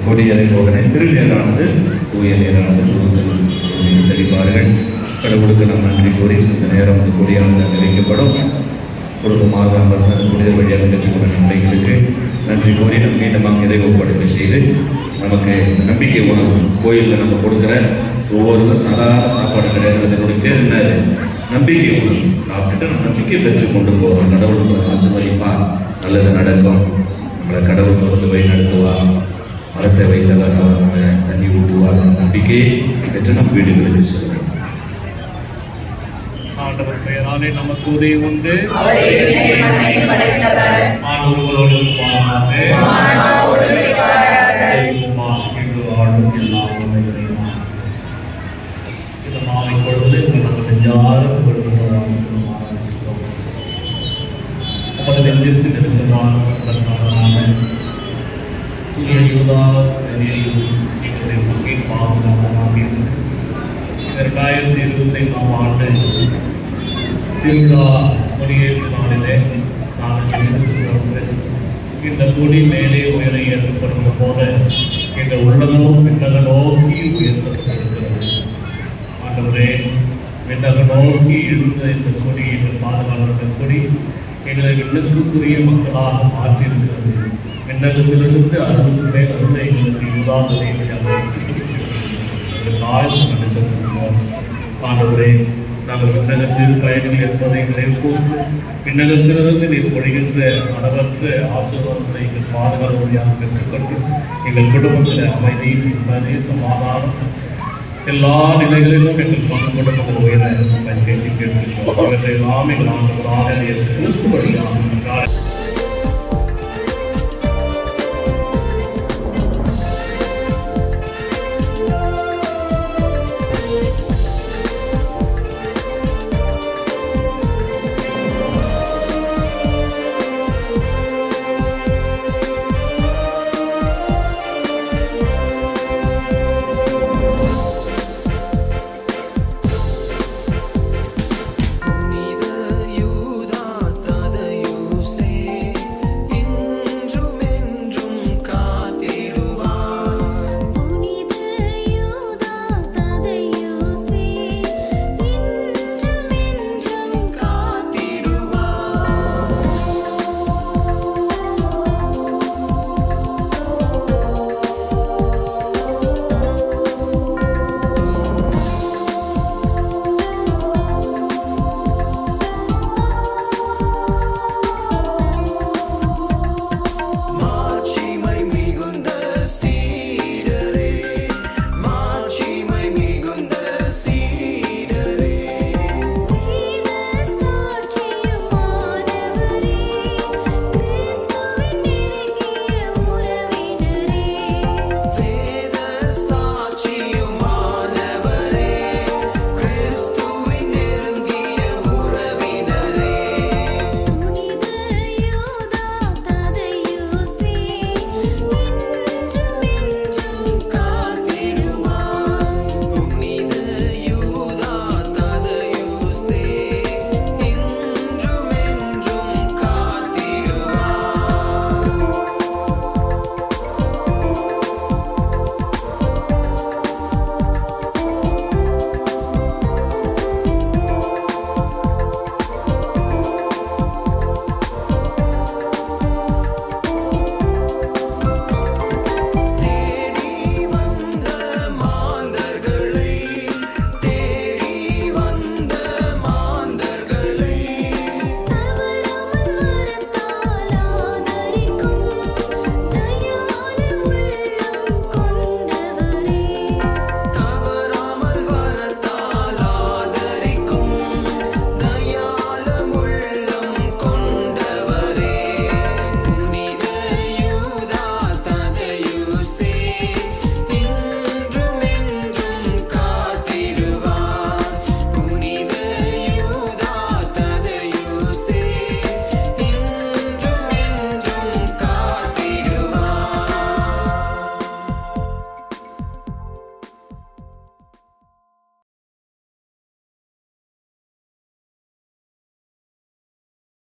கொடியரை போகனை திருநீரானது தூய நீரானது தெளிப்பார்கள். கடவுளுக்கு நாம் நன்றி கூறி இந்த நேரம் அந்த கொடியானது நிறைக்கப்படும் குடும்பமாக புனித வழியாக பெற்றுக்கொண்ட நன்மைகளுக்கு நன்றி கூறி நம் மீண்டும் இதை ஒப்படைப்பு செய்து நமக்கு நம்பிக்கை உணவு கோயிலில் நம்ம கொடுக்குற ஒவ்வொருவரும் சாதாரண சாப்பாடு கிடையாது. பேர் என்ன? நம்பிக்கை உணவு. சாப்பிட்டுட்டு நம்ம நம்பிக்கை பெற்று கொண்டு போகிறோம். கடவுள் ஆசீர்வதிப்பா, நல்லது நடக்கும், நம்மளை கடவுள் தொடர்ந்து வழி நடத்துவா, மரத்தை வைத்தவர் தண்ணி ஊட்டுவார், நம்பிக்கையை பெற்று நம் வீடுகளுக்கு செல்வோம். ஆண்டவர் பெயராலே நமக்கு உதவி உண்டு. இந்த மாலை பொழுது யாரும் நெஞ்சிற்கு நெருக்கமான பாதுகாப்பாக 2025 ஆண்டு திருவிழா கொடியேற்று நாளிலே இந்த கொடி மேலே உயர ஏற்படுவது போல இந்த உள்ளதமும் விண்ணக நோக்கி உயர்த்தப்பட்டிருக்கிறது. ஆண்டவரே, விண்ணக நோக்கி இருந்த இந்த கொடி, இந்த பாதுகாப்பு கொடி எங்களை விண்ணத்துக்குரிய மக்களாக மாற்றியிருக்கிறது. விண்ணகத்திலிருந்து அருளுக்குள்ளே அருளை எங்களுக்கு உதாரணத்தை ஆண்டவரே, நாங்கள் விண்ணகத்தில் பயணிகள் என்பதை நினைப்போம். விண்ணகத்திலிருந்து நீர் பொழிகின்ற அளவற்ற ஆசீர்வாதத்தை எங்கள் பாதுகாப்புறையாக பெற்றுக்கொண்டு எங்கள் குடும்பத்தில் அமைதி, நிம்மதி, சமாதானம் எல்லா நிலைகளிலும் எங்கள் பங்கு குடும்பத்தில் உயர பயன்படுத்தி கேட்கிறோம். அவற்றை எல்லாம் எங்கள் ஆண்டவராக கிறிஸ்து வழியாக